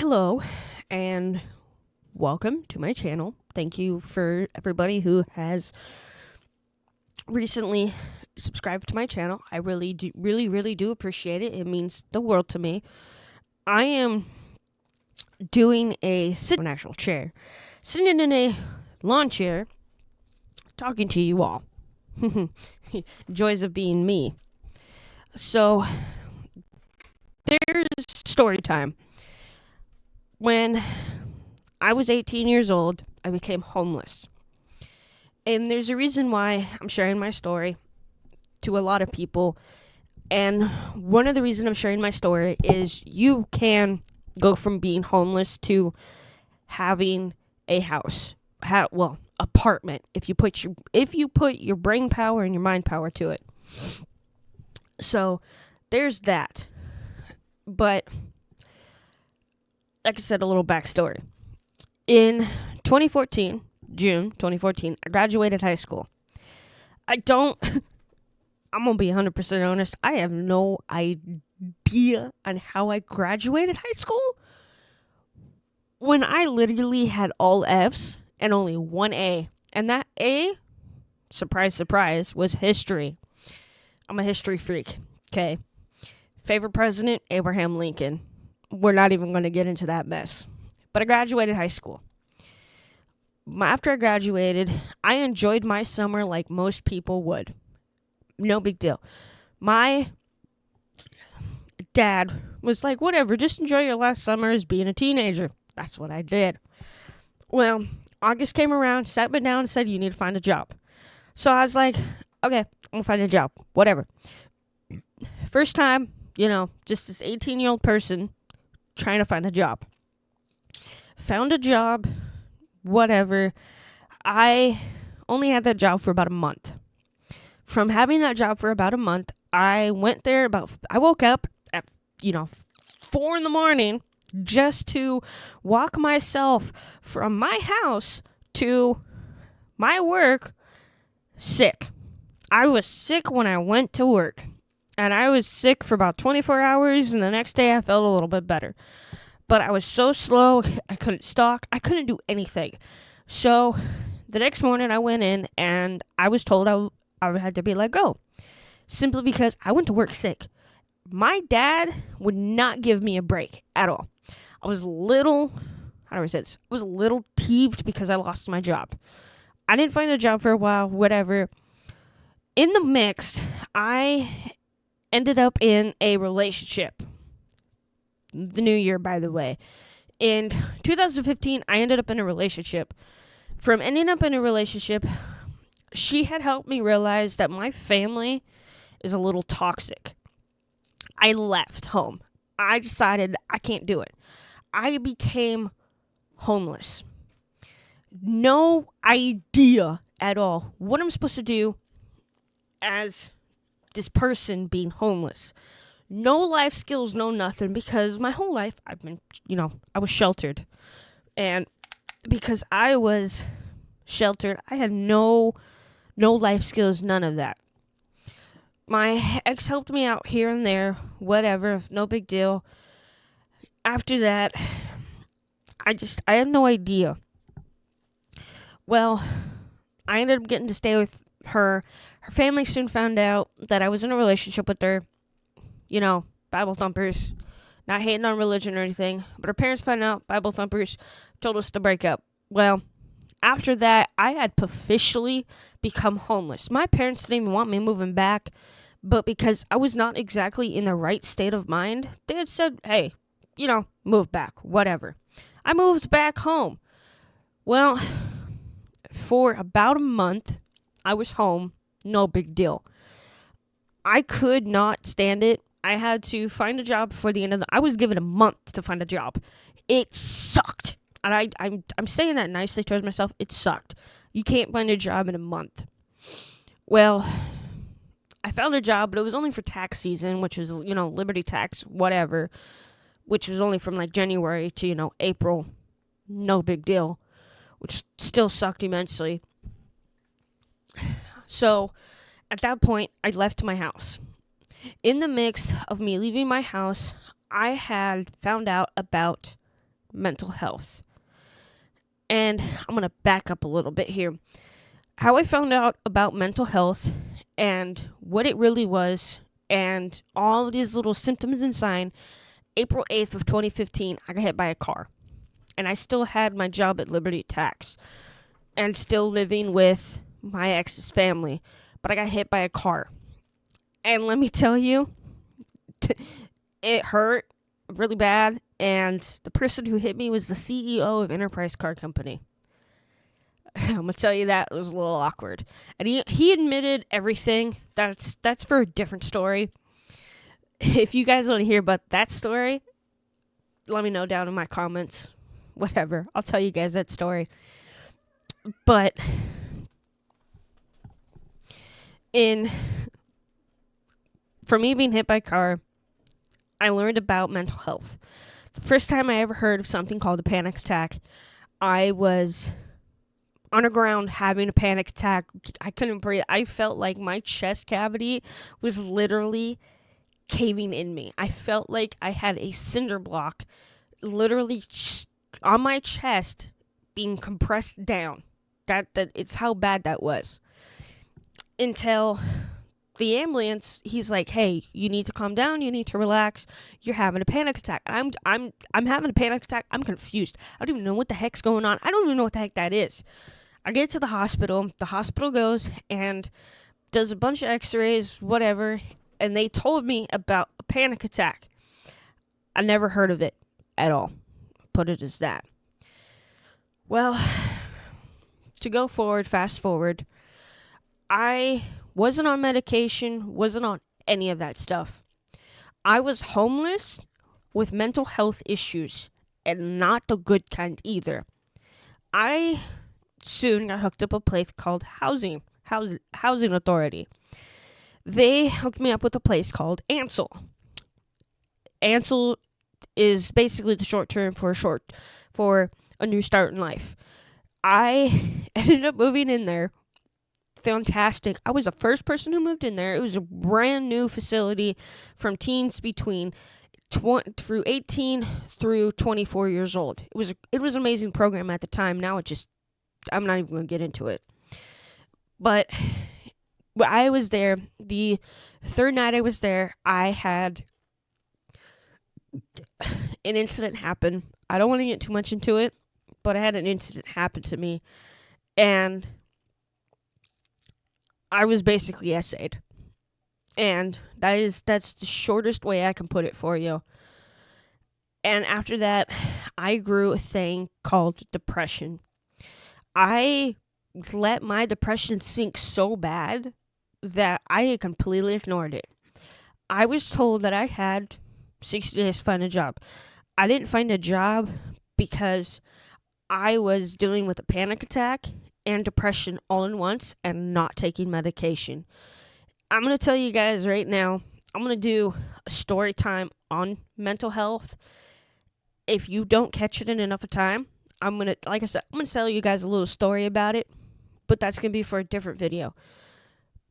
Hello, and welcome to my channel. Thank you for everybody who has recently subscribed to my channel. I really do appreciate it. It means the world to me. I am doing a sitting in an actual chair, sitting in a lawn chair, talking to you all. Joys of being me. So, there's story time. When I was 18 years old, I became homeless. And there's a reason why I'm sharing my story to a lot of people. And one of the reasons I'm sharing my story is you can go from being homeless to having a house. Apartment if you put your brain power and your mind power to it. So, there's that. But like I said, a little backstory. In June 2014, I graduated high school. I'm going to be 100% honest, I have no idea on how I graduated high school when I literally had all F's and only one A. And that A, surprise, surprise, was history. I'm a history freak, okay? Favorite president, Abraham Lincoln. We're not even going to get into that mess. But I graduated high school. After I graduated, I enjoyed my summer like most people would. No big deal. My dad was like, whatever, just enjoy your last summer as being a teenager. That's what I did. Well, August came around, sat me down and said, you need to find a job. So I was like, okay, I'm going to find a job. Whatever. First time, just this 18-year-old person trying to find a job. Found a job, whatever. I only had that job for about a month. From having that job for about a month, I woke up at, 4 a.m. just to walk myself from my house to my work sick. I was sick when I went to work. And I was sick for about 24 hours, and the next day I felt a little bit better. But I was so slow, I couldn't stalk, I couldn't do anything. So, the next morning I went in, and I was told I had to be let go. Simply because I went to work sick. My dad would not give me a break at all. I was a little teeved because I lost my job. I didn't find a job for a while, whatever. In the mix, I ended up in a relationship. The new year, by the way. In 2015, I ended up in a relationship. From ending up in a relationship, she had helped me realize that my family is a little toxic. I left home. I decided I can't do it. I became homeless. No idea at all what I'm supposed to do as this person being homeless. No life skills, no nothing, because my whole life I've been, I was sheltered. And because I was sheltered, I had no life skills, none of that. My ex helped me out here and there, whatever, no big deal. After that, I have no idea. Well, I ended up getting to stay with her. Her family soon found out that I was in a relationship with her. Bible thumpers. Not hating on religion or anything. But her parents found out, Bible thumpers, told us to break up. Well, after that, I had officially become homeless. My parents didn't even want me moving back. But because I was not exactly in the right state of mind, they had said, hey, move back, whatever. I moved back home. Well, for about a month, I was home. No big deal. I could not stand it. I had to find a job before the end of I was given a month to find a job. It sucked. And I'm saying that nicely towards myself. It sucked. You can't find a job in a month. Well, I found a job, but it was only for tax season, which is, Liberty tax, whatever, which was only from January to, April. No big deal, which still sucked immensely. So, at that point, I left my house. In the mix of me leaving my house, I had found out about mental health. And I'm going to back up a little bit here. How I found out about mental health and what it really was and all of these little symptoms and signs. April 8th of 2015, I got hit by a car. And I still had my job at Liberty Tax and still living with my ex's family. But I got hit by a car. And let me tell you, it hurt really bad. And the person who hit me was the CEO of Enterprise Car Company. I'm going to tell you that was a little awkward. And he admitted everything. That's for a different story. If you guys want to hear about that story, let me know down in my comments. Whatever. I'll tell you guys that story. But for me being hit by a car, I learned about mental health. The first time I ever heard of something called a panic attack, I was underground having a panic attack. I couldn't breathe. I felt like my chest cavity was literally caving in me. I felt like I had a cinder block literally on my chest being compressed down. That it's how bad that was. Until the ambulance, he's like, "Hey, you need to calm down. You need to relax. You're having a panic attack." And I'm having a panic attack. I'm confused. I don't even know what the heck's going on. I don't even know what the heck that is. I get to the hospital. The hospital goes and does a bunch of x-rays, whatever, and they told me about a panic attack. I never heard of it at all. Put it as that. Well, to go forward, fast forward, I wasn't on medication, wasn't on any of that stuff. I was homeless with mental health issues, and not the good kind either. I soon got hooked up a place called Housing Authority. They hooked me up with a place called Ansel. Ansel is basically the short term for a new start in life. I ended up moving in there. Fantastic. I was the first person who moved in there. It was a brand new facility from teens between 18 through 24 years old. It was an amazing program at the time. Now I'm not even going to get into it. But I was there. The third night I was there, I had an incident happen. I don't want to get too much into it, but I had an incident happen to me, and I was basically essayed. And that's the shortest way I can put it for you. And after that, I grew a thing called depression. I let my depression sink so bad that I completely ignored it. I was told that I had 60 days to find a job. I didn't find a job because I was dealing with a panic attack and depression all in once and not taking medication. I'm going to tell you guys right now, I'm going to do a story time on mental health. If you don't catch it in enough time, I'm going to tell you guys a little story about it, but that's going to be for a different video.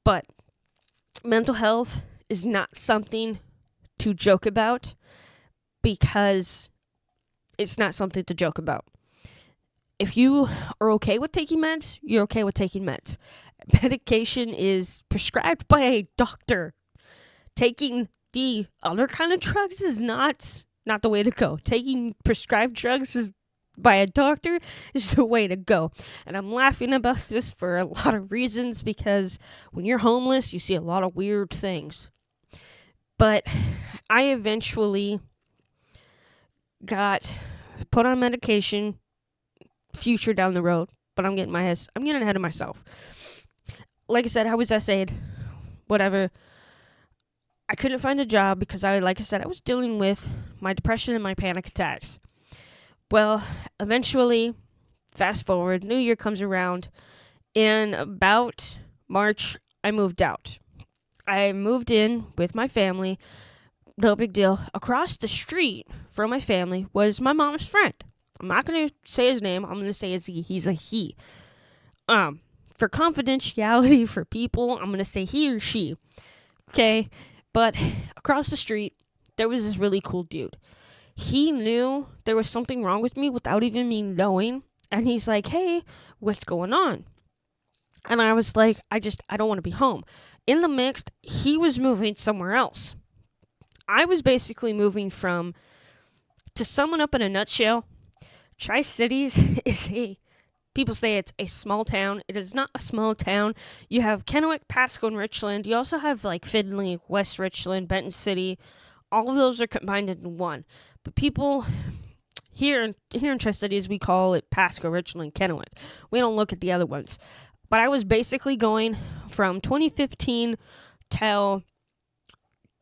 But mental health is not something to joke about, because it's not something to joke about. If you are okay with taking meds, you're okay with taking meds. Medication is prescribed by a doctor. Taking the other kind of drugs is not the way to go. Taking prescribed drugs by a doctor is the way to go. And I'm laughing about this for a lot of reasons, because when you're homeless, you see a lot of weird things. But I eventually got put on medication future down the road, but I'm getting ahead of myself. Like I said, I was essayed, whatever. I couldn't find a job because I was dealing with my depression and my panic attacks. Well, eventually, fast forward, New Year comes around. In about March, I moved out. I moved in with my family. No big deal. Across the street from my family was my mom's friend. I'm not going to say his name. I'm going to say he's a he. For confidentiality for people, I'm going to say he or she. Okay? But across the street, there was this really cool dude. He knew there was something wrong with me without even me knowing. And he's like, hey, what's going on? And I was like, I don't want to be home. In the mix, he was moving somewhere else. I was basically moving from, to sum it up in a nutshell, Tri-Cities is people say it's a small town. It is not a small town. You have Kennewick, Pasco, and Richland. You also have like Findlay, West Richland, Benton City. All of those are combined into one. But people here in Tri-Cities, we call it Pasco, Richland, Kennewick. We don't look at the other ones. But I was basically going from 2015 till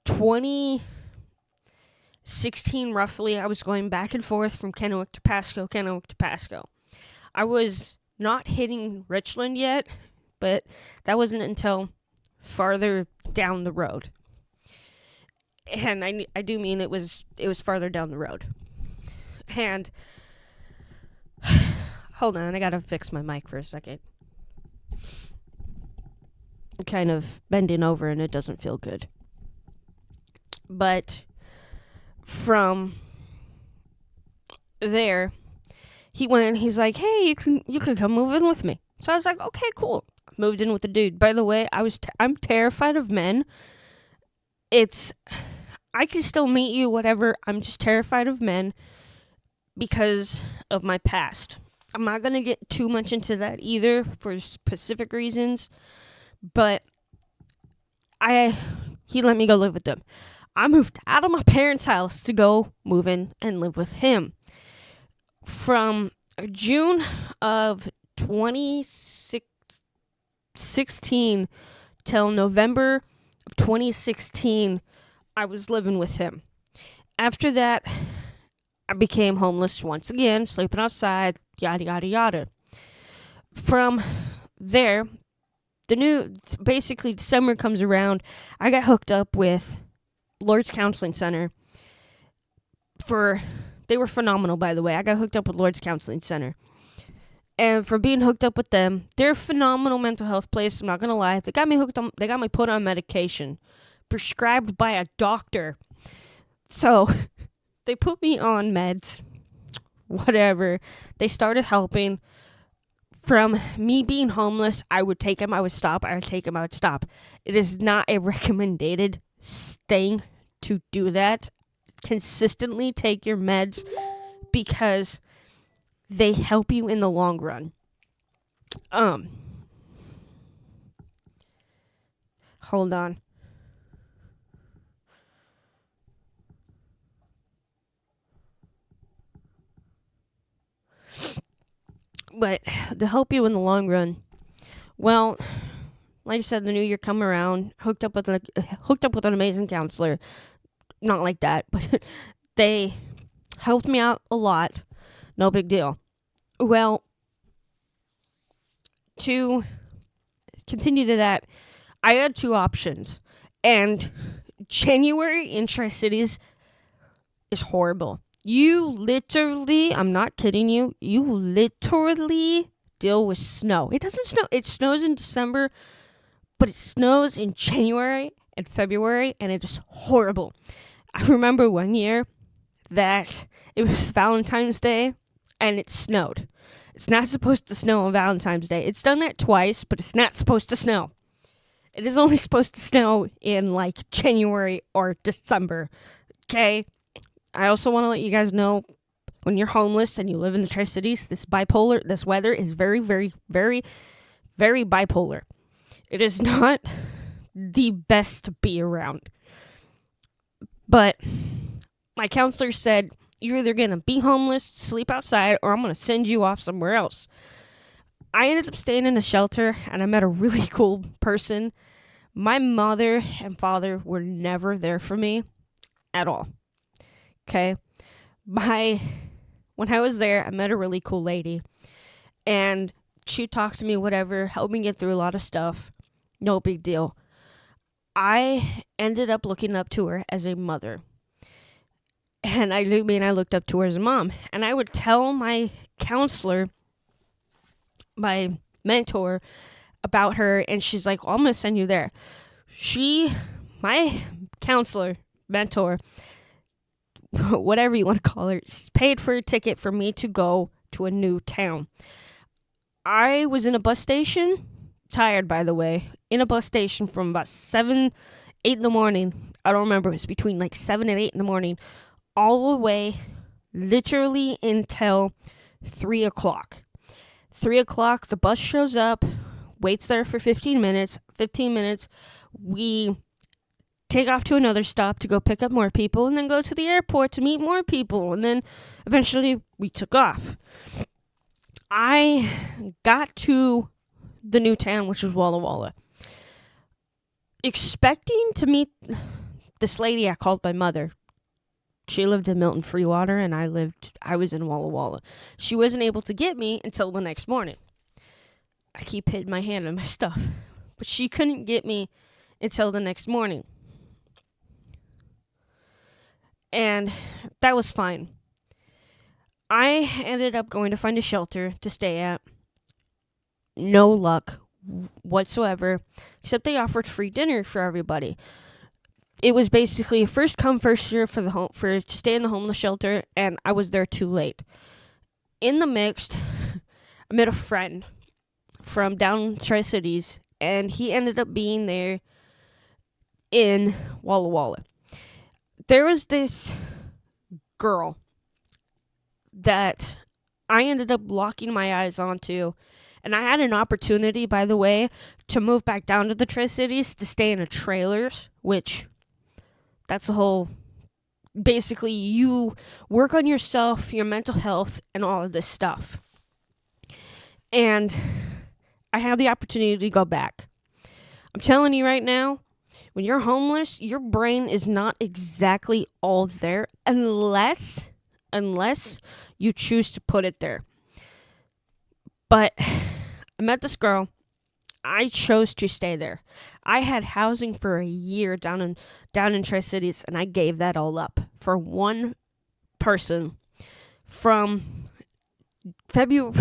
2016, roughly. I was going back and forth from Kennewick to Pasco, Kennewick to Pasco. I was not hitting Richland yet, but that wasn't until farther down the road. And I do mean it was farther down the road. And hold on, I gotta fix my mic for a second. I'm kind of bending over and it doesn't feel good. But from there, he went and he's like, hey, you can come move in with me. So I was like, okay, cool. Moved in with the dude. By the way, I'm terrified of men. I can still meet you, whatever. I'm just terrified of men because of my past. I'm not going to get too much into that either for specific reasons, but he let me go live with them. I moved out of my parents' house to go move in and live with him. From June of 2016 till November of 2016, I was living with him. After that, I became homeless once again, sleeping outside, yada, yada, yada. From there, basically December comes around, I got hooked up with Lord's Counseling Center. They were phenomenal, by the way. I got hooked up with Lord's Counseling Center. And for being hooked up with them, they're a phenomenal mental health place, I'm not going to lie. They got me put on medication, prescribed by a doctor. So, they put me on meds, whatever. They started helping. From me being homeless, I would take them, I would stop, I would take them, I would stop. It is not a recommended thing to do that. Consistently take your meds because they help you in the long run. Hold on. But to help you in the long run, well, like I said, the new year come around, hooked up with an amazing counselor. Not like that, but they helped me out a lot. No big deal. Well, to continue to that, I had two options. And January in Tri-Cities is horrible. You literally, I'm not kidding you, you literally deal with snow. It doesn't snow. It snows in December, but it snows in January and February, and it is horrible. I remember one year that it was Valentine's Day and it snowed. It's not supposed to snow on Valentine's Day. It's done that twice, but it's not supposed to snow. It is only supposed to snow in like January or December. Okay? I also want to let you guys know, when you're homeless and you live in the Tri-Cities, this weather is very, very, very, very bipolar. It is not the best to be around. But my counselor said, you're either going to be homeless, sleep outside, or I'm going to send you off somewhere else. I ended up staying in a shelter, and I met a really cool person. My mother and father were never there for me at all. Okay? When I was there, I met a really cool lady, and she talked to me, whatever, helped me get through a lot of stuff. No big deal. I ended up looking up to her as a mother. And I looked up to her as a mom. And I would tell my counselor, my mentor, about her, and she's like, well, I'm going to send you there. My counselor, mentor, whatever you want to call it, paid for a ticket for me to go to a new town. I was in a bus station, tired by the way, in a bus station from about 7, 8 in the morning. I don't remember, it was between like 7 and 8 in the morning, all the way literally until 3 o'clock. 3 o'clock, the bus shows up, waits there for 15 minutes. 15 minutes, we take off to another stop to go pick up more people, and then go to the airport to meet more people, and then eventually we took off. I got to the new town, which was Walla Walla, expecting to meet this lady I called my mother. She lived in Milton Freewater, and I was in Walla Walla. She wasn't able to get me until the next morning. I keep hitting my hand on my stuff, but she couldn't get me until the next morning. And that was fine. I ended up going to find a shelter to stay at. No luck whatsoever, except they offered free dinner for everybody. It was basically a first come first serve to stay in the homeless shelter, and I was there too late. In the mix, I met a friend from down Tri-Cities, and he ended up being there in Walla Walla. There was this girl that I ended up locking my eyes onto, and I had an opportunity, by the way, to move back down to the Tri-Cities to stay in a trailers, which that's a whole, basically you work on yourself, your mental health, and all of this stuff. And I had the opportunity to go back. I'm telling you right now, when you're homeless, your brain is not exactly all there unless you choose to put it there. But I met this girl. I chose to stay there. I had housing for a year down in Tri-Cities, and I gave that all up for one person. From February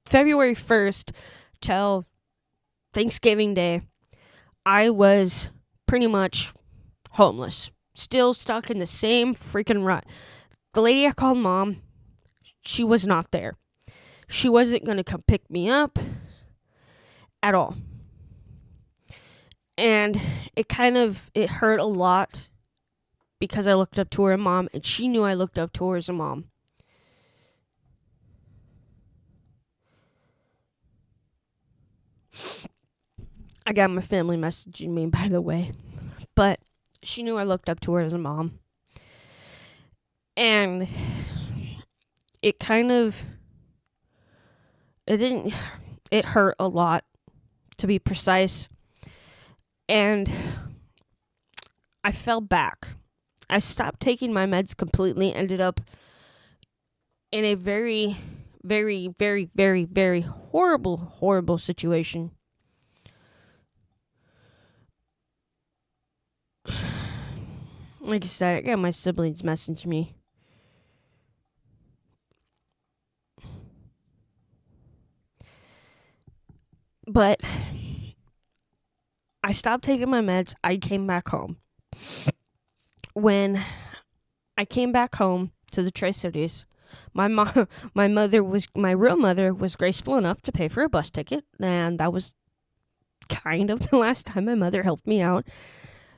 1st till Thanksgiving Day, I was pretty much homeless. Still stuck in the same freaking rut. The lady I called mom, she was not there. She wasn't going to come pick me up at all. And it hurt a lot because I looked up to her as a mom, and she knew I looked up to her as a mom. I got my family messaging me, by the way. But she knew I looked up to her as a mom. And it hurt a lot, to be precise. And I fell back. I stopped taking my meds completely, ended up in a very, very, very, very, very horrible situation. Like I said, I got my siblings message me. But I stopped taking my meds. I came back home. When I came back home to the Tri-Cities, my real mother was graceful enough to pay for a bus ticket, and that was kind of the last time my mother helped me out.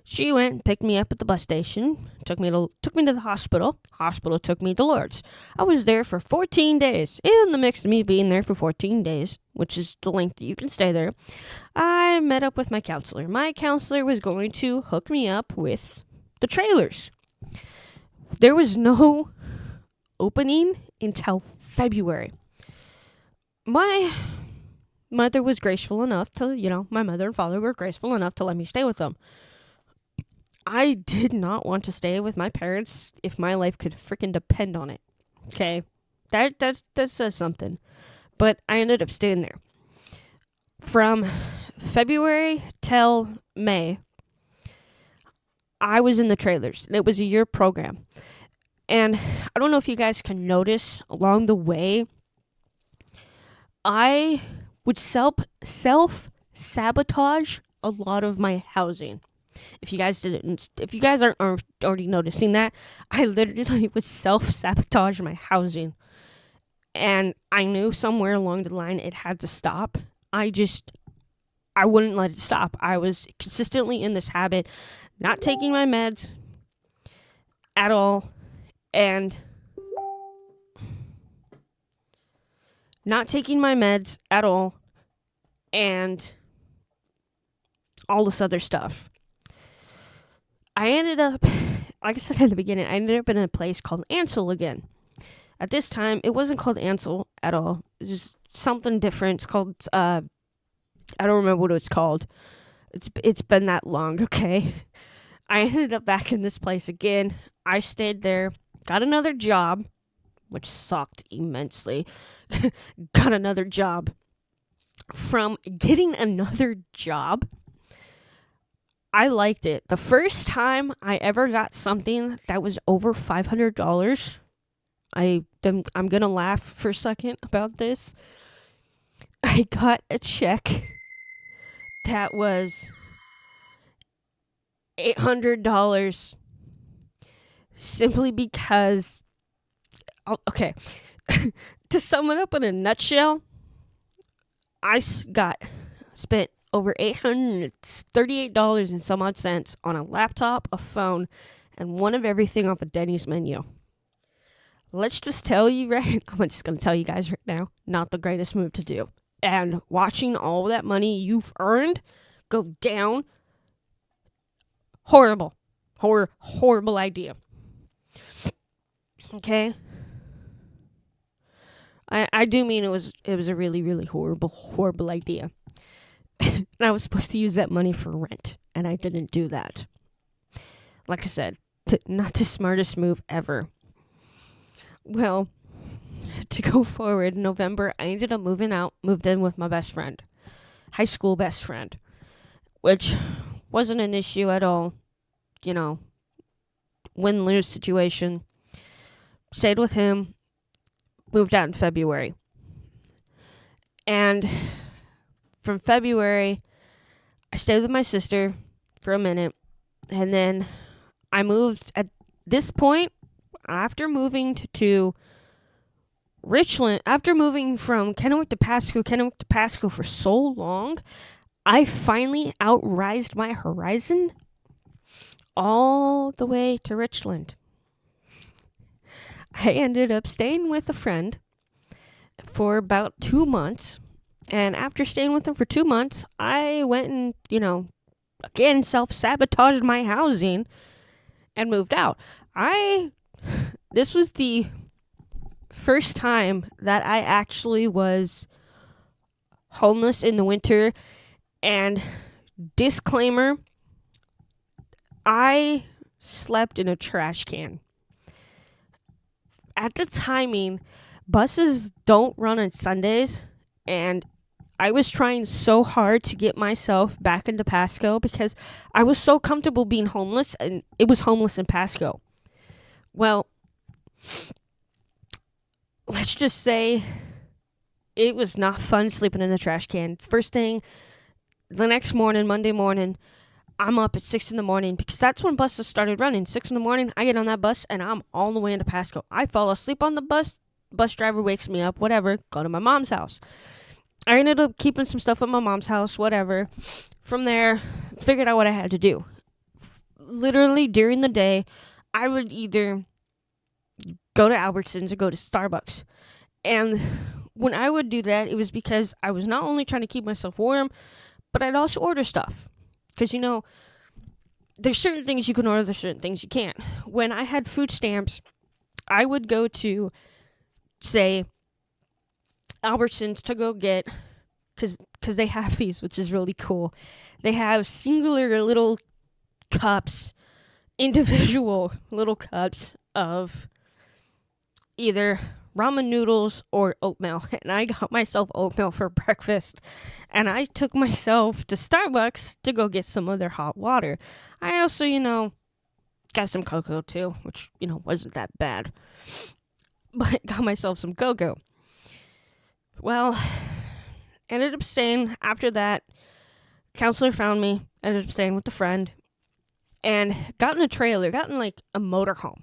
She went and picked me up at the bus station, took me to the hospital. Hospital took me to Lourdes. I was there for 14 days. In the mix of me being there for 14 days, which is the length that you can stay there, I met up with my counselor. My counselor was going to hook me up with the trailers. There was no opening until February. My mother was graceful enough to, my mother and father were graceful enough to let me stay with them. I did not want to stay with my parents if my life could freaking depend on it. Okay? That says something. But I ended up staying there. From February till May, I was in the trailers. And it was a year program. And I don't know if you guys can notice along the way, I would self-sabotage a lot of my housing. If you guys aren't already noticing that, I literally would self-sabotage my housing. And I knew somewhere along the line it had to stop. I wouldn't let it stop. I was consistently in this habit, not taking my meds at all, and not taking my meds at all, and all this other stuff. I ended up, like I said at the beginning, I ended up in a place called Ansel again. At this time, it wasn't called Ansel at all. It was just something different. It's called, I don't remember what it was called. It's been that long, okay? I ended up back in this place again. I stayed there, got another job, which sucked immensely. Got another job. From getting another job, I liked it. The first time I ever got something that was over $500, I'm gonna laugh for a second about this. I got a check that was $800 simply because, okay, to sum it up in a nutshell, I spent over $838 and some odd cents on a laptop, a phone, and one of everything off a Denny's menu. Let's just tell you I'm just going to tell you guys right now, not the greatest move to do. And watching all that money you've earned go down, horrible idea. Okay? I do mean it was a really, really horrible idea. And I was supposed to use that money for rent, and I didn't do that. Like I said, not the smartest move ever. Well, to go forward, in November, I ended up moved in with my best friend, high school best friend, which wasn't an issue at all. You know, win-lose situation. Stayed with him, moved out in February. And from February, I stayed with my sister for a minute, and then I moved at this point, after moving to Richland, after moving from Kennewick to Pasco for so long, I finally outrised my horizon all the way to Richland. I ended up staying with a friend for about 2 months. And after staying with him for 2 months, I went and, again, self-sabotaged my housing and moved out. This was the first time that I actually was homeless in the winter. And disclaimer, I slept in a trash can. At the timing, buses don't run on Sundays, and I was trying so hard to get myself back into Pasco because I was so comfortable being homeless, and it was homeless in Pasco. Well, let's just say it was not fun sleeping in the trash can. First thing, the next morning, Monday morning, I'm up at 6 in the morning because that's when buses started running. 6 in the morning, I get on that bus and I'm all the way into Pasco. I fall asleep on the bus. Bus driver wakes me up, whatever, go to my mom's house. I ended up keeping some stuff at my mom's house, whatever. From there, figured out what I had to do. Literally during the day, I would either go to Albertsons or go to Starbucks. And when I would do that, it was because I was not only trying to keep myself warm, but I'd also order stuff. Because, there's certain things you can order, there's certain things you can't. When I had food stamps, I would go to, say, Albertsons to go get, because they have these, which is really cool. They have singular little cups, individual little cups of either ramen noodles or oatmeal. And I got myself oatmeal for breakfast. And I took myself to Starbucks to go get some other hot water. I also, got some cocoa too, which, wasn't that bad. But got myself some cocoa. Well, ended up staying after that. Counselor found me. Ended up staying with a friend. and got in a trailer, got in like a motorhome.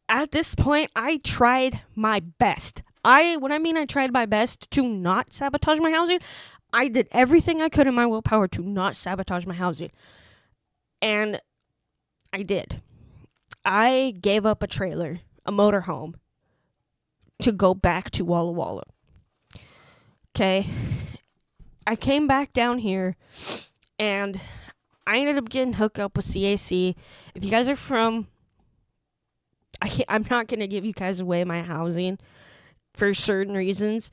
At this point, I tried my best. When I mean I tried my best to not sabotage my housing, I did everything I could in my willpower to not sabotage my housing. And I did. I gave up a trailer, a motorhome, to go back to Walla Walla. Okay. I came back down here, and I ended up getting hooked up with CAC. If you guys are from... I'm not going to give you guys away my housing for certain reasons,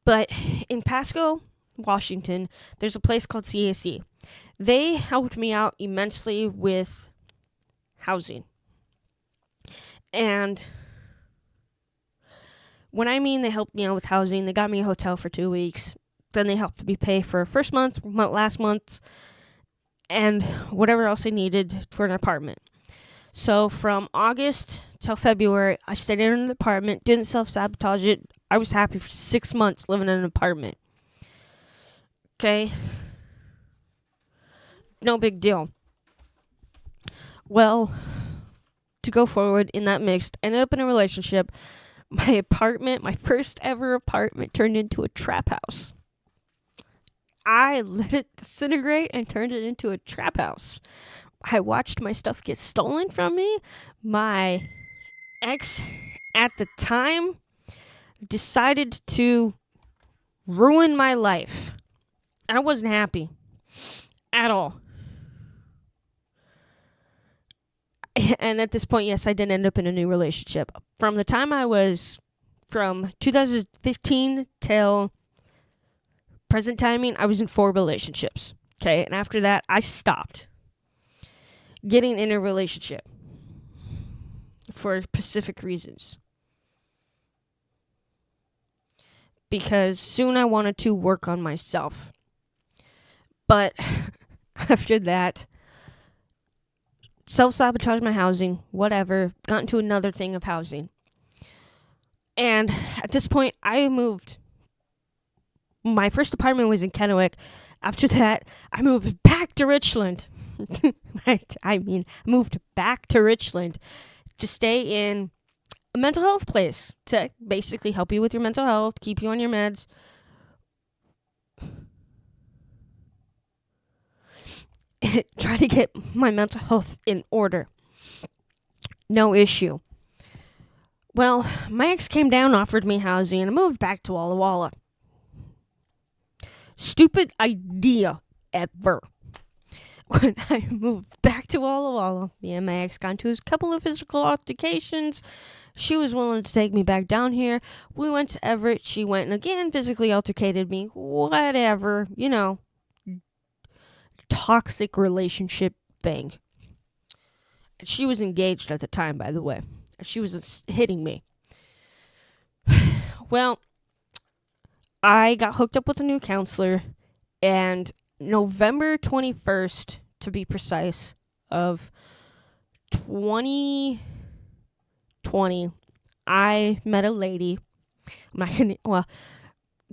but in Pasco, Washington, there's a place called CAC. They helped me out immensely with housing. And when I mean they helped me out with housing, they got me a hotel for 2 weeks. Then they helped me pay for first month, last month, and whatever else I needed for an apartment. So from August till February, I stayed in an apartment, didn't self-sabotage it. I was happy for 6 months living in an apartment. Okay? No big deal. Well, to go forward in that mixed, ended up in a relationship. My apartment, my first ever apartment, turned into a trap house. I let it disintegrate and turned it into a trap house. I watched my stuff get stolen from me. My ex at the time decided to ruin my life. I wasn't happy at all. And at this point, yes, I did end up in a new relationship. From 2015 till present timing, I was in 4 relationships. Okay, and after that, I stopped getting in a relationship for specific reasons. Because soon I wanted to work on myself. But after that, self-sabotage my housing, whatever, got into another thing of housing. And at this point, I moved. My first apartment was in Kennewick. After that, I moved back to Richland. Right? I moved back to Richland to stay in a mental health place to basically help you with your mental health, keep you on your meds. Try to get my mental health in order. No issue. Well, my ex came down, offered me housing, and I moved back to Walla Walla. Stupid idea ever. When I moved back to Walla Walla, me and my ex got into a couple of physical altercations. She was willing to take me back down here. We went to Everett. She went and again physically altercated me. Whatever, toxic relationship thing. And she was engaged at the time, by the way. She was hitting me. Well, I got hooked up with a new counselor, and November 21st, to be precise, of 2020, I met a lady.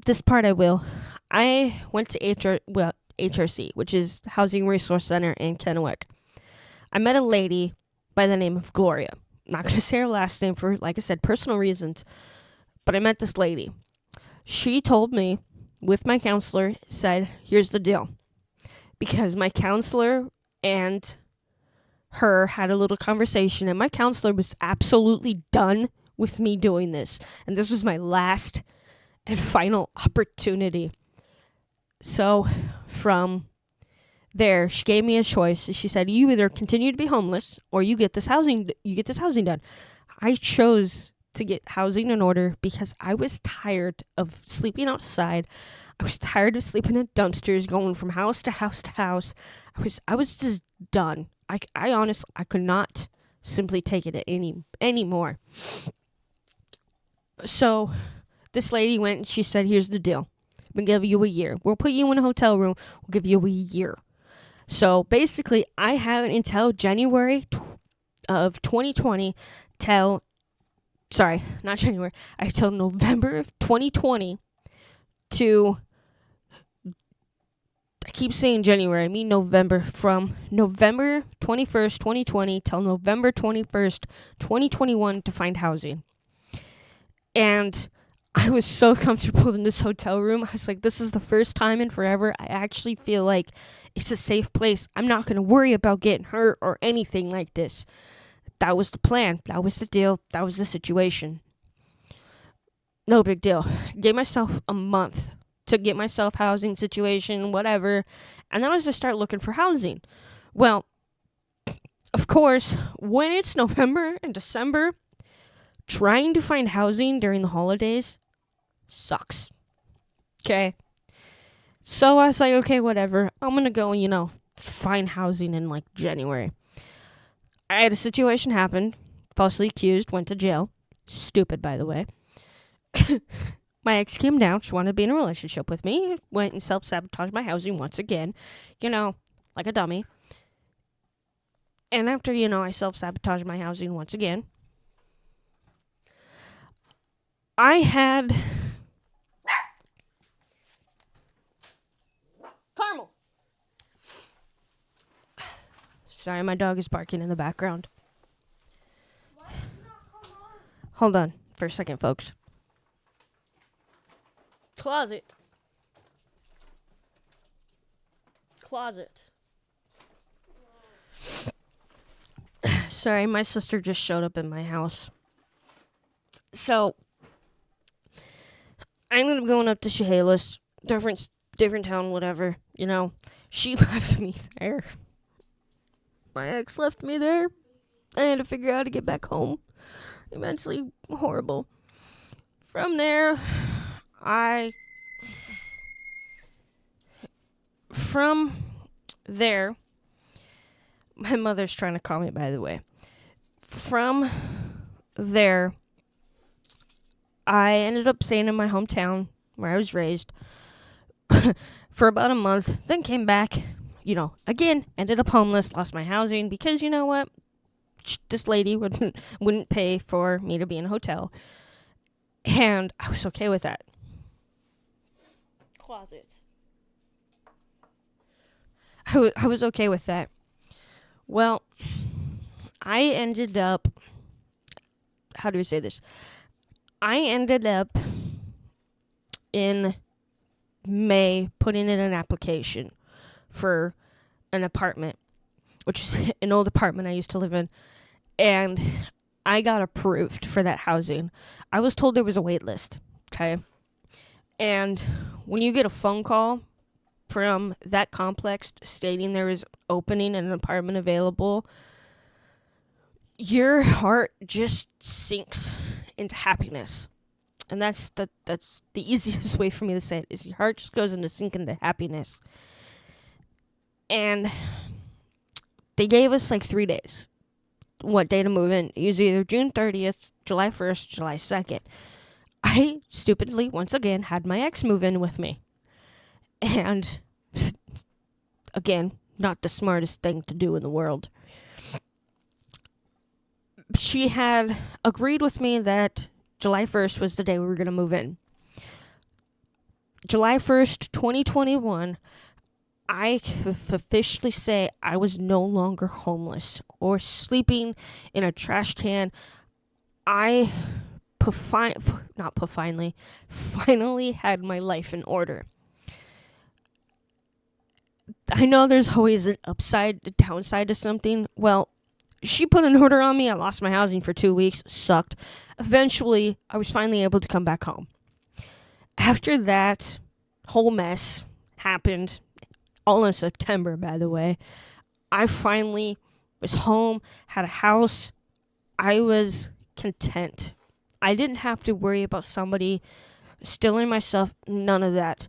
This part I will. I went to HRC, which is Housing Resource Center in Kennewick. I met a lady by the name of Gloria. I'm not going to say her last name for, like I said, personal reasons, but I met this lady. She told me, with my counselor, said, here's the deal. Because my counselor and her had a little conversation, and my counselor was absolutely done with me doing this. And this was my last and final opportunity. So, from there, she gave me a choice. She said, you either continue to be homeless, or you get this housing done. I chose to get housing in order because I was tired of sleeping outside. I was tired of sleeping in dumpsters, going from house to house to house. I was just done. I honestly, I could not simply take it anymore. So this lady went and she said, here's the deal. We'll give you a year. We'll put you in a hotel room. We'll give you a year. So basically, I have until January of 2020 till November of 2020 to, I keep saying January. I mean November. From November 21st, 2020 till November 21st, 2021 to find housing. And I was so comfortable in this hotel room. I was like, this is the first time in forever I actually feel like it's a safe place. I'm not going to worry about getting hurt or anything like this. That was the plan. That was the deal. That was the situation. No big deal. Gave myself a month to get myself housing situation, whatever. And then I was to start looking for housing. Well, of course, when it's November and December, trying to find housing during the holidays sucks. Okay? So I was like, okay, whatever. I'm going to go, find housing in like January. I had a situation happen. Falsely accused, went to jail. Stupid, by the way. My ex came down. She wanted to be in a relationship with me. Went and self-sabotaged my housing once again. Like a dummy. And after, I self-sabotaged my housing once again, I had... Carmel! Sorry, my dog is barking in the background. Hold on for a second, folks. Closet. Sorry, my sister just showed up in my house. So, I'm gonna be going up to Chehalis, different town, whatever. She left me there. My ex left me there. I had to figure out how to get back home. Immensely horrible. From there, my mother's trying to call me, by the way. From there, I ended up staying in my hometown where I was raised for about a month, then came back, again, ended up homeless, lost my housing because you know what? This lady wouldn't pay for me to be in a hotel. And I was okay with that. Closet. I was okay with that. Well, I ended up... How do I say this? I ended up in May putting in an application for an apartment, which is an old apartment I used to live in, and I got approved for that housing. I was told there was a wait list, okay? And when you get a phone call from that complex stating there is opening and an apartment available, your heart just sinks into happiness. And that's the easiest way for me to say it, is your heart just goes into sink into happiness. And they gave us like 3 days. What day to move in? It was either June 30th, July 1st, July 2nd. I stupidly, once again, had my ex move in with me. And, again, not the smartest thing to do in the world. She had agreed with me that July 1st was the day we were going to move in. July 1st, 2021, I can officially say I was no longer homeless or sleeping in a trash can. I finally had my life in order. I know there's always an upside, a downside to something. Well, she put an order on me. I lost my housing for 2 weeks. Sucked. Eventually, I was finally able to come back home. After that whole mess happened, all in September, by the way, I finally was home, had a house. I was content. I didn't have to worry about somebody stealing my stuff. None of that.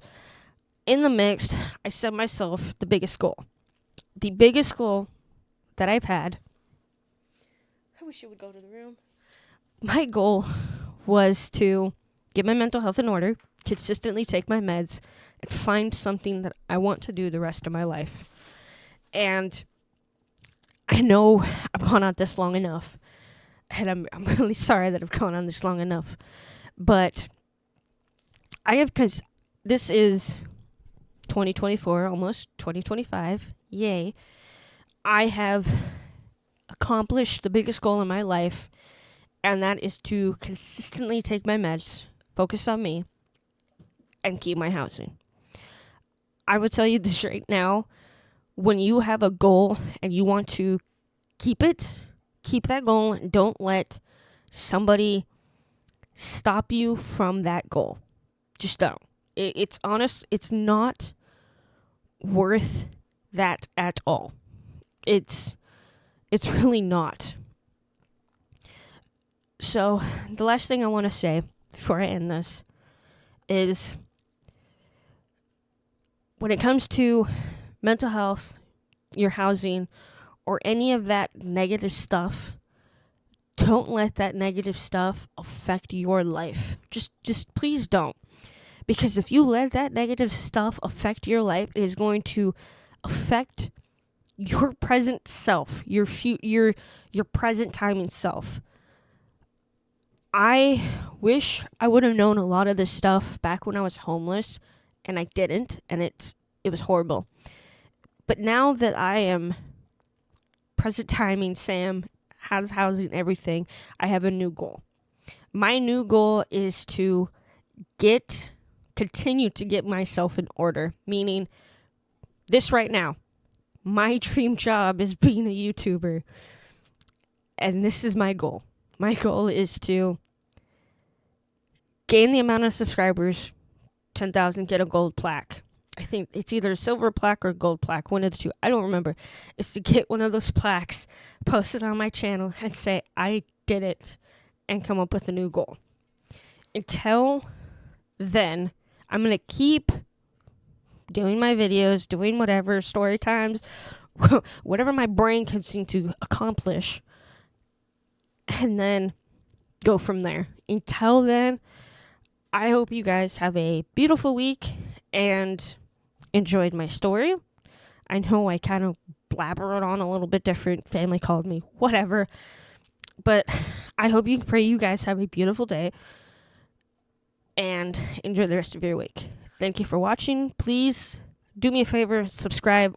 In the mix, I set myself the biggest goal. The biggest goal that I've had. I wish you would go to the room. My goal was to get my mental health in order, consistently take my meds, and find something that I want to do the rest of my life. And I know I've gone on this long enough. And I'm really sorry that I've gone on this long enough. But because this is 2024, almost 2025, yay, I have accomplished the biggest goal in my life, and that is to consistently take my meds, focus on me, and keep my housing. I will tell you this right now, when you have a goal and you want to keep it, keep that goal, and don't let somebody stop you from that goal. Just don't. It's honest, it's not worth that at all. It's really not. So, the last thing I want to say before I end this is, when it comes to mental health, your housing, or any of that negative stuff, don't let that negative stuff affect your life. Just please don't. Because if you let that negative stuff affect your life, it is going to affect your present self, your present timing self. I wish I would have known a lot of this stuff back when I was homeless, and I didn't, and it was horrible. But now that I am present timing Sam, has housing, everything, I have a new goal. My new goal is to continue to get myself in order, meaning this right now. My dream job is being a YouTuber, and this is my goal. My goal is to gain the amount of subscribers, 10,000, get a gold plaque. I think it's either a silver plaque or a gold plaque, one of the two. I don't remember. It's to get one of those plaques, post it on my channel, and say, I did it, and come up with a new goal. Until then, I'm going to keep doing my videos, doing whatever, story times, whatever my brain can seem to accomplish, and then go from there. Until then, I hope you guys have a beautiful week and enjoyed my story. I know I kind of blabbered on a little bit different. Family called me, whatever. But I hope you guys have a beautiful day and enjoy the rest of your week. Thank you for watching. Please do me a favor, subscribe.